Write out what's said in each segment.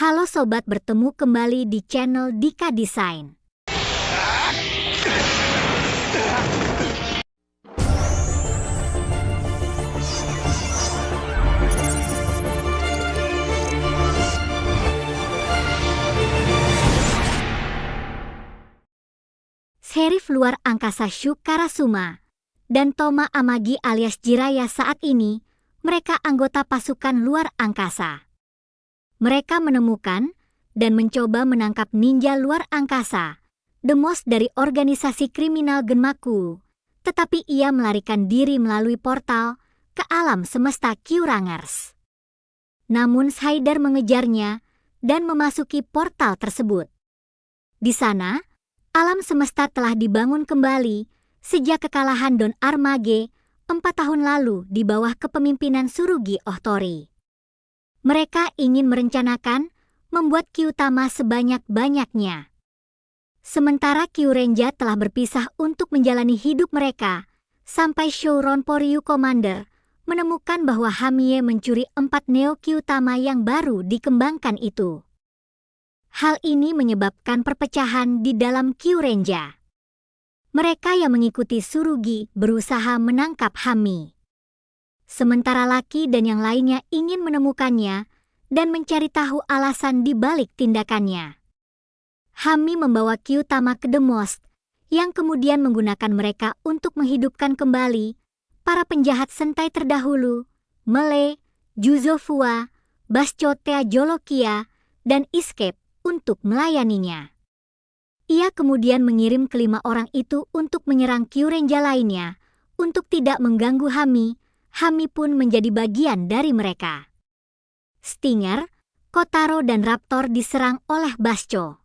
Halo sobat, bertemu kembali di channel Dika Design. Sheriff luar angkasa Shu Karasuma dan Toma Amagi alias Jiraiya saat ini, mereka anggota pasukan luar angkasa. Mereka menemukan dan mencoba menangkap ninja luar angkasa, Demos dari organisasi kriminal Genmaku, tetapi ia melarikan diri melalui portal ke alam semesta Kyurangers. Namun Spider mengejarnya dan memasuki portal tersebut. Di sana, alam semesta telah dibangun kembali sejak kekalahan Don Armage 4 tahun lalu di bawah kepemimpinan Tsurugi Ohtori. Mereka ingin merencanakan membuat Kyutama sebanyak-banyaknya. Sementara Kyurenja telah berpisah untuk menjalani hidup mereka, sampai Shouron Poryu Commander menemukan bahwa Hamie mencuri 4 Neo Kyutama yang baru dikembangkan itu. Hal ini menyebabkan perpecahan di dalam Kyurenja. Mereka yang mengikuti Tsurugi berusaha menangkap Hami. Sementara Lucky dan yang lainnya ingin menemukannya dan mencari tahu alasan di balik tindakannya. Hami membawa Kyutama ke Demos, yang kemudian menggunakan mereka untuk menghidupkan kembali para penjahat Sentai terdahulu, Melee, Juzofua, Baschotea Jolokia, dan Escape untuk melayaninya. Ia kemudian mengirim kelima orang itu untuk menyerang Kyurenja lainnya. Untuk tidak mengganggu Hami, Hami pun menjadi bagian dari mereka. Stinger, Kotaro dan Raptor diserang oleh Bascho.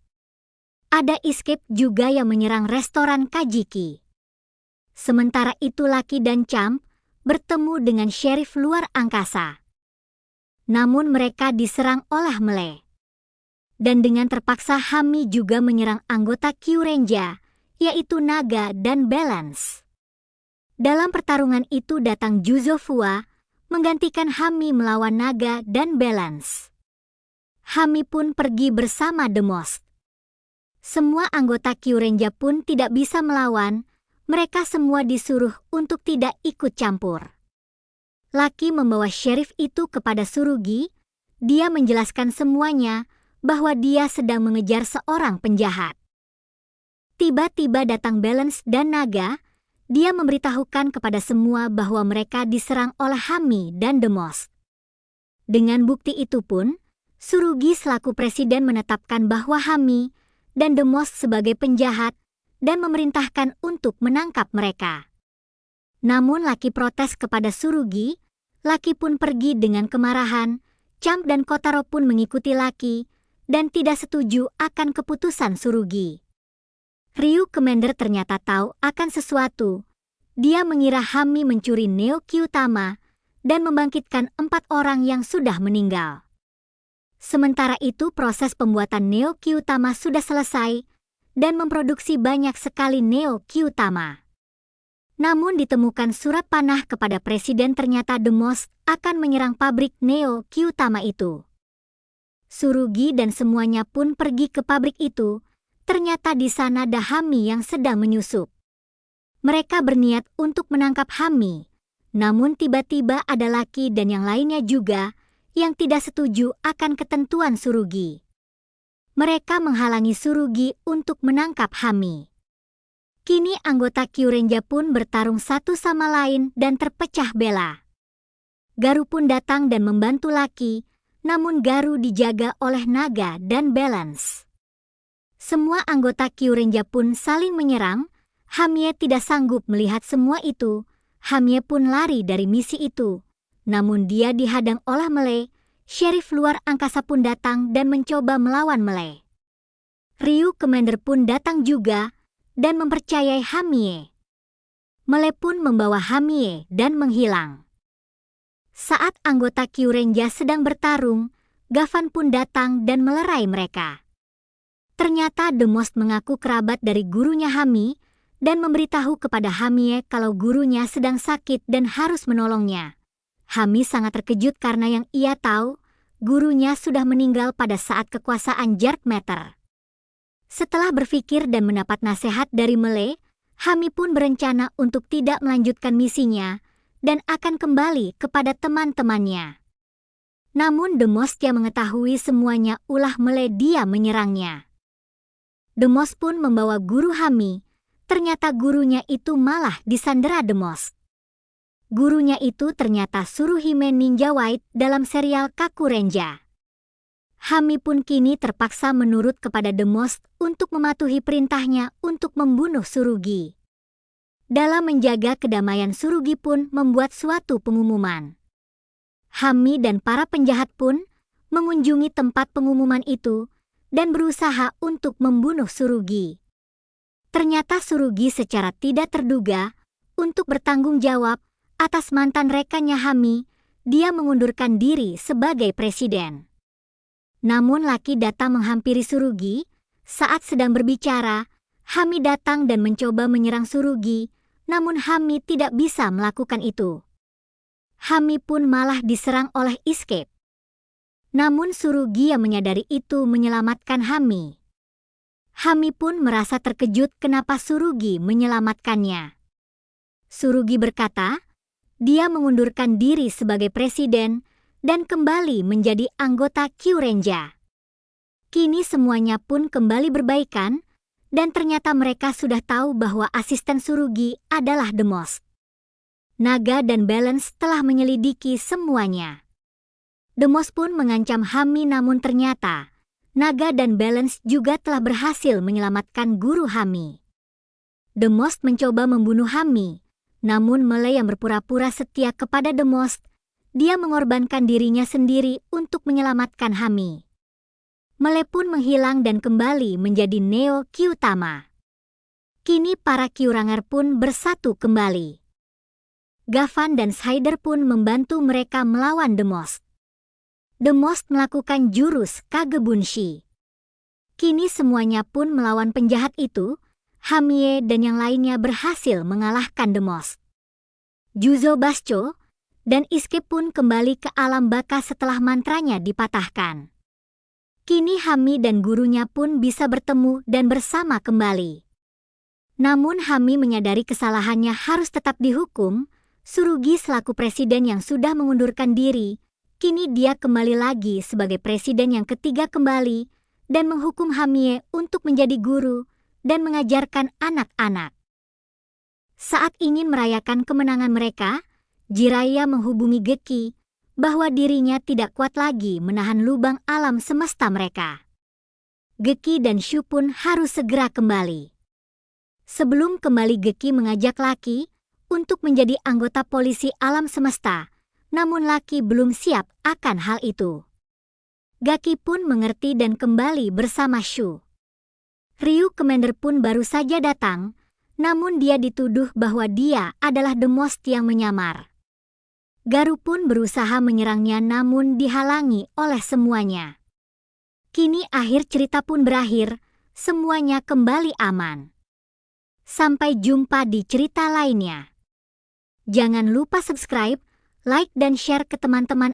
Ada Escape juga yang menyerang restoran Kajiki. Sementara itu Lucky dan Champ bertemu dengan Sheriff luar angkasa. Namun mereka diserang oleh Melee. Dan dengan terpaksa Hami juga menyerang anggota Kyurenja, yaitu Naga dan Balance. Dalam pertarungan itu datang Juzofua, menggantikan Hami melawan Naga dan Balance. Hami pun pergi bersama Demos. Semua anggota Kyurenja pun tidak bisa melawan, mereka semua disuruh untuk tidak ikut campur. Lucky membawa Sheriff itu kepada Tsurugi, dia menjelaskan semuanya, bahwa dia sedang mengejar seorang penjahat. Tiba-tiba datang Balance dan Naga, dia memberitahukan kepada semua bahwa mereka diserang oleh Hami dan Demos. Dengan bukti itu pun, Tsurugi selaku presiden menetapkan bahwa Hami dan Demos sebagai penjahat dan memerintahkan untuk menangkap mereka. Namun Lucky protes kepada Tsurugi, Lucky pun pergi dengan kemarahan, Champ dan Kotaro pun mengikuti Lucky, dan tidak setuju akan keputusan Tsurugi. Ryu Commander ternyata tahu akan sesuatu. Dia mengira Hami mencuri Neo Kyutama dan membangkitkan 4 orang yang sudah meninggal. Sementara itu proses pembuatan Neo Kyutama sudah selesai dan memproduksi banyak sekali Neo Kyutama. Namun ditemukan surat panah kepada Presiden, ternyata Demos akan menyerang pabrik Neo Kyutama itu. Tsurugi dan semuanya pun pergi ke pabrik itu. Ternyata di sana ada Hami yang sedang menyusup. Mereka berniat untuk menangkap Hami, namun tiba-tiba ada Lucky dan yang lainnya juga yang tidak setuju akan ketentuan Tsurugi. Mereka menghalangi Tsurugi untuk menangkap Hami. Kini anggota Kyurenja pun bertarung satu sama lain dan terpecah belah. Garu pun datang dan membantu Lucky, namun Garu dijaga oleh Naga dan Balance. Semua anggota Kyurenja pun saling menyerang. Hamie tidak sanggup melihat semua itu. Hamie pun lari dari misi itu. Namun dia dihadang oleh Melee. Sheriff luar angkasa pun datang dan mencoba melawan Melee. Ryu Commander pun datang juga dan mempercayai Hamie. Melee pun membawa Hamie dan menghilang. Saat anggota Kyurenja sedang bertarung, Gavan pun datang dan melerai mereka. Ternyata Demos mengaku kerabat dari gurunya Hami dan memberitahu kepada Hamie kalau gurunya sedang sakit dan harus menolongnya. Hami sangat terkejut karena yang ia tahu, gurunya sudah meninggal pada saat kekuasaan Jarkmeter. Setelah berpikir dan mendapat nasihat dari Mele, Hami pun berencana untuk tidak melanjutkan misinya dan akan kembali kepada teman-temannya. Namun Demos yang mengetahui semuanya ulah Mele dia menyerangnya. Demos pun membawa guru Hami, ternyata gurunya itu malah disandera Demos. Gurunya itu ternyata Tsuruhime Ninja White dalam serial Kakurenja. Hami pun kini terpaksa menurut kepada Demos untuk mematuhi perintahnya untuk membunuh Tsurugi. Dalam menjaga kedamaian Tsurugi pun membuat suatu pengumuman. Hami dan para penjahat pun mengunjungi tempat pengumuman itu dan berusaha untuk membunuh Tsurugi. Ternyata Tsurugi secara tidak terduga untuk bertanggung jawab atas mantan rekannya Hami, dia mengundurkan diri sebagai presiden. Namun Lucky datang menghampiri Tsurugi. Saat sedang berbicara, Hami datang dan mencoba menyerang Tsurugi, namun Hami tidak bisa melakukan itu. Hami pun malah diserang oleh Escape. Namun Tsurugi yang menyadari itu menyelamatkan Hami. Hami pun merasa terkejut kenapa Tsurugi menyelamatkannya. Tsurugi berkata, dia mengundurkan diri sebagai presiden dan kembali menjadi anggota Kyurenja. Kini semuanya pun kembali berbaikan dan ternyata mereka sudah tahu bahwa asisten Tsurugi adalah Demos. Naga dan Balance telah menyelidiki semuanya. Demos pun mengancam Hami namun ternyata Naga dan Balance juga telah berhasil menyelamatkan guru Hami. Demos mencoba membunuh Hami, namun Mele yang berpura-pura setia kepada Demos, dia mengorbankan dirinya sendiri untuk menyelamatkan Hami. Mele pun menghilang dan kembali menjadi Neo Kyutama. Kini para Kyuranger pun bersatu kembali. Gavan dan Shider pun membantu mereka melawan Demos. Demos melakukan jurus Kagebunshi. Kini semuanya pun melawan penjahat itu. Hamie dan yang lainnya berhasil mengalahkan Demos. Juzo Bascho dan Escape pun kembali ke alam baka setelah mantranya dipatahkan. Kini Hami dan gurunya pun bisa bertemu dan bersama kembali. Namun Hami menyadari kesalahannya harus tetap dihukum. Tsurugi selaku presiden yang sudah mengundurkan diri, kini dia kembali lagi sebagai presiden yang ketiga kembali dan menghukum Hamie untuk menjadi guru dan mengajarkan anak-anak. Saat ingin merayakan kemenangan mereka, Jiraiya menghubungi Geki bahwa dirinya tidak kuat lagi menahan lubang alam semesta mereka. Geki dan Shu pun harus segera kembali. Sebelum kembali Geki mengajak Lucky untuk menjadi anggota polisi alam semesta, namun Lucky belum siap akan hal itu. Gaki pun mengerti dan kembali bersama Shu. Ryu Commander pun baru saja datang, namun dia dituduh bahwa dia adalah The Most yang menyamar. Garu pun berusaha menyerangnya namun dihalangi oleh semuanya. Kini akhir cerita pun berakhir, semuanya kembali aman. Sampai jumpa di cerita lainnya. Jangan lupa subscribe, like dan share ke teman-teman